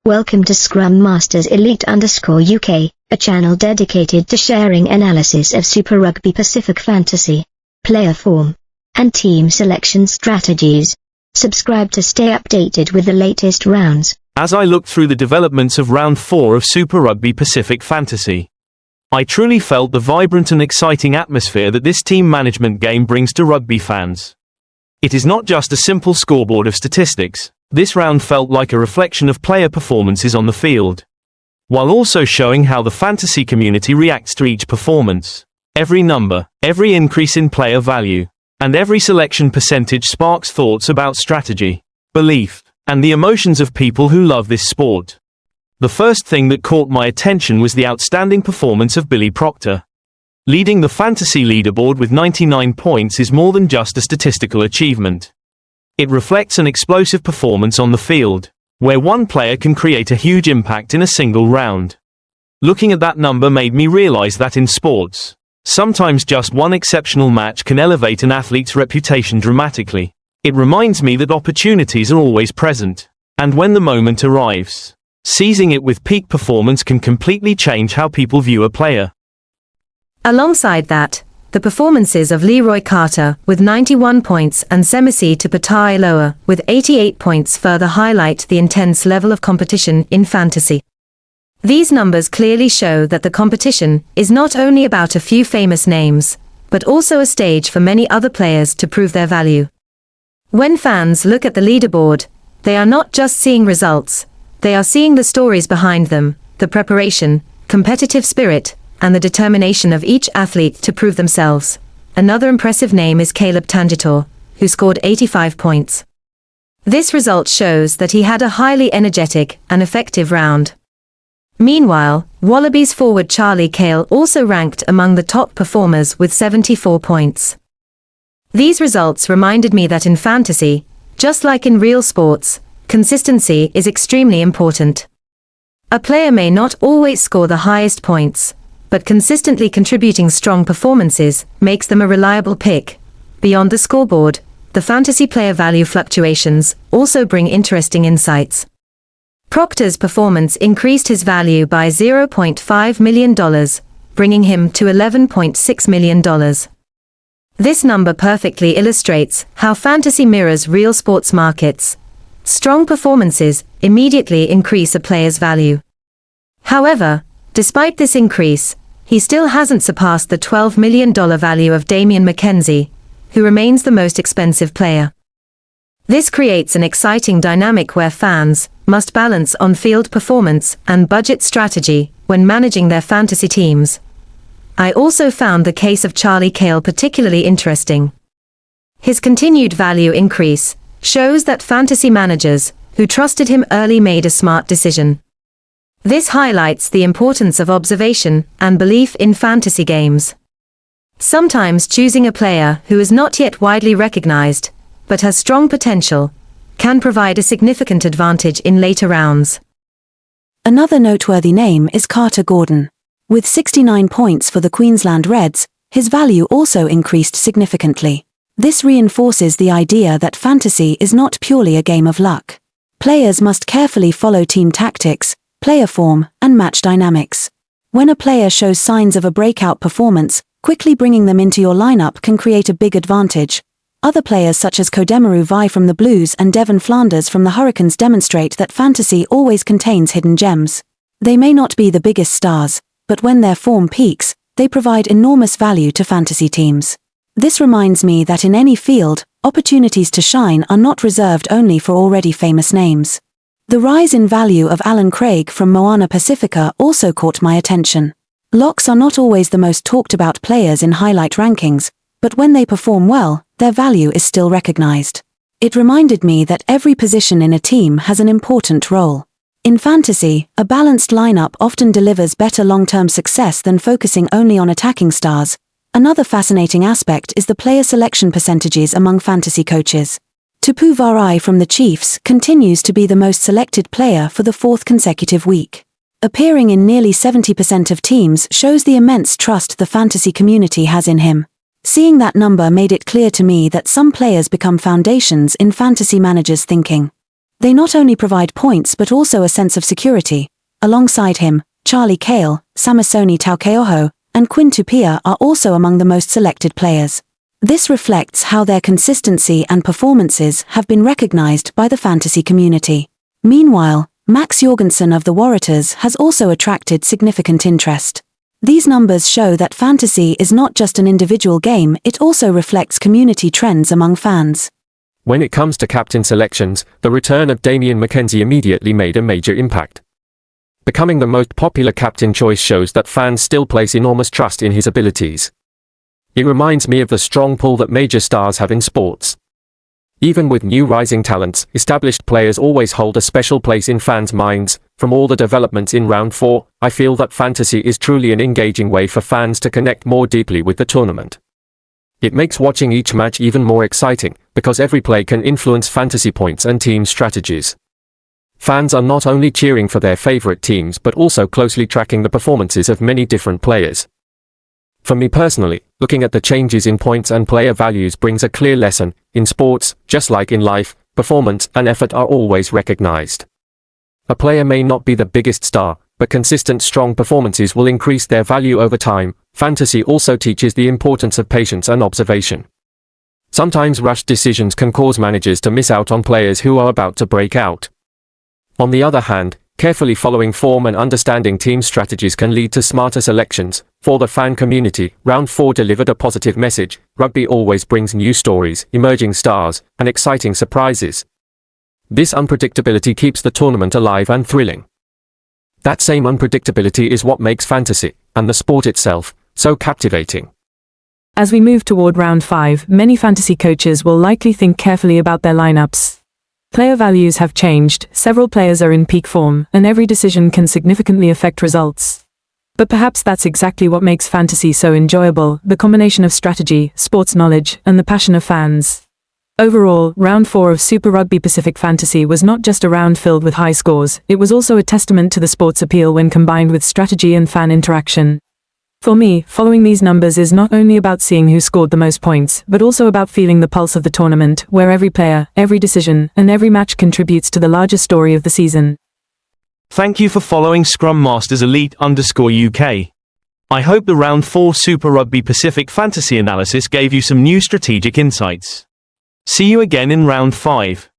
Welcome to Scrum Masters Elite_UK, a channel dedicated to sharing analysis of Super Rugby Pacific Fantasy, player form, and team selection strategies. Subscribe to stay updated with the latest rounds. As I looked through the developments of Round 4 of Super Rugby Pacific Fantasy, I truly felt the vibrant and exciting atmosphere that this team management game brings to rugby fans. It is not just a simple scoreboard of statistics. This round felt like a reflection of player performances on the field, while also showing how the fantasy community reacts to each performance. Every number, every increase in player value, and every selection percentage sparks thoughts about strategy, belief, and the emotions of people who love this sport. The first thing that caught my attention was the outstanding performance of Billy Proctor. Leading the fantasy leaderboard with 99 points is more than just a statistical achievement. It reflects an explosive performance on the field, where one player can create a huge impact in a single round. Looking at that number made me realize that in sports, sometimes just one exceptional match can elevate an athlete's reputation dramatically. It reminds me that opportunities are always present, and when the moment arrives, seizing it with peak performance can completely change how people view a player. Alongside that, the performances of Leroy Carter with 91 points and Semisi Tupou Ta'eiloa with 88 points further highlight the intense level of competition in fantasy. These numbers clearly show that the competition is not only about a few famous names, but also a stage for many other players to prove their value. When fans look at the leaderboard, they are not just seeing results, they are seeing the stories behind them, the preparation, competitive spirit, and the determination of each athlete to prove themselves. Another impressive name is Caleb Tangitau, who scored 85 points. This result shows that he had a highly energetic and effective round. Meanwhile, Wallabies forward Cale also ranked among the top performers with 74 points. These results reminded me that in fantasy, just like in real sports, consistency is extremely important. A player may not always score the highest points, but consistently contributing strong performances makes them a reliable pick. Beyond the scoreboard, the fantasy player value fluctuations also bring interesting insights. Proctor's performance increased his value by $0.5 million, bringing him to $11.6 million. This number perfectly illustrates how fantasy mirrors real sports markets. Strong performances immediately increase a player's value. However, despite this increase, he still hasn't surpassed the $12 million value of Damian McKenzie, who remains the most expensive player. This creates an exciting dynamic where fans must balance on-field performance and budget strategy when managing their fantasy teams. I also found the case of Cale particularly interesting. His continued value increase shows that fantasy managers who trusted him early made a smart decision. This highlights the importance of observation and belief in fantasy games. Sometimes choosing a player who is not yet widely recognized, but has strong potential, can provide a significant advantage in later rounds. Another noteworthy name is Carter Gordon. With 69 points for the Queensland Reds, his value also increased significantly. This reinforces the idea that fantasy is not purely a game of luck. Players must carefully follow team tactics, player form, and match dynamics. When a player shows signs of a breakout performance, quickly bringing them into your lineup can create a big advantage. Other players such as Kodemaru Vai from the Blues and Devon Flanders from the Hurricanes demonstrate that fantasy always contains hidden gems. They may not be the biggest stars, but when their form peaks, they provide enormous value to fantasy teams. This reminds me that in any field, opportunities to shine are not reserved only for already famous names. The rise in value of Alan Craig from Moana Pacifica also caught my attention. Locks are not always the most talked about players in highlight rankings, but when they perform well, their value is still recognized. It reminded me that every position in a team has an important role. In fantasy, a balanced lineup often delivers better long-term success than focusing only on attacking stars. Another fascinating aspect is the player selection percentages among fantasy coaches. Tupou Ta'eiloa from the Chiefs continues to be the most selected player for the fourth consecutive week. Appearing in nearly 70% of teams shows the immense trust the fantasy community has in him. Seeing that number made it clear to me that some players become foundations in fantasy managers' thinking. They not only provide points but also a sense of security. Alongside him, Cale, Semisi Tupou Ta'eiloa, and Quinn Tupia are also among the most selected players. This reflects how their consistency and performances have been recognized by the fantasy community. Meanwhile, Max Jorgensen of the Warriors has also attracted significant interest. These numbers show that fantasy is not just an individual game, it also reflects community trends among fans. When it comes to captain selections, the return of Damian McKenzie immediately made a major impact. Becoming the most popular captain choice shows that fans still place enormous trust in his abilities. It reminds me of the strong pull that major stars have in sports. Even with new rising talents, established players always hold a special place in fans' minds. From all the developments in round 4, I feel that fantasy is truly an engaging way for fans to connect more deeply with the tournament. It makes watching each match even more exciting, because every play can influence fantasy points and team strategies. Fans are not only cheering for their favorite teams but also closely tracking the performances of many different players. For me personally, looking at the changes in points and player values brings a clear lesson. In sports, just like in life, performance and effort are always recognized. A player may not be the biggest star, but consistent strong performances will increase their value over time. Fantasy also teaches the importance of patience and observation. Sometimes rushed decisions can cause managers to miss out on players who are about to break out. On the other hand, carefully following form and understanding team strategies can lead to smarter selections. For the fan community, round 4 delivered a positive message. Rugby always brings new stories, emerging stars, and exciting surprises. This unpredictability keeps the tournament alive and thrilling. That same unpredictability is what makes fantasy, and the sport itself, so captivating. As we move toward round 5, many fantasy coaches will likely think carefully about their lineups. Player values have changed, several players are in peak form, and every decision can significantly affect results. But perhaps that's exactly what makes fantasy so enjoyable, the combination of strategy, sports knowledge, and the passion of fans. Overall, round 4 of Super Rugby Pacific Fantasy was not just a round filled with high scores, it was also a testament to the sport's appeal when combined with strategy and fan interaction. For me, following these numbers is not only about seeing who scored the most points, but also about feeling the pulse of the tournament, where every player, every decision, and every match contributes to the larger story of the season. Thank you for following Scrum Masters Elite_UK. I hope the round 4 Super Rugby Pacific Fantasy analysis gave you some new strategic insights. See you again in round 5.